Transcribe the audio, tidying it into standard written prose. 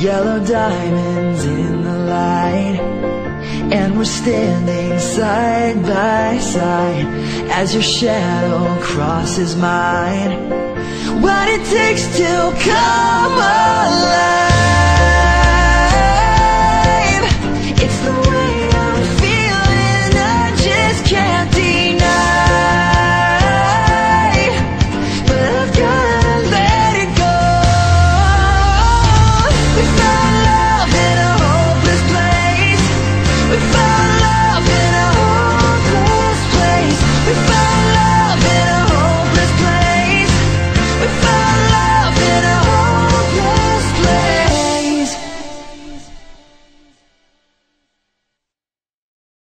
yellow diamonds in the light, and we're standing side by side as your shadow crosses mine. What it takes to come alive.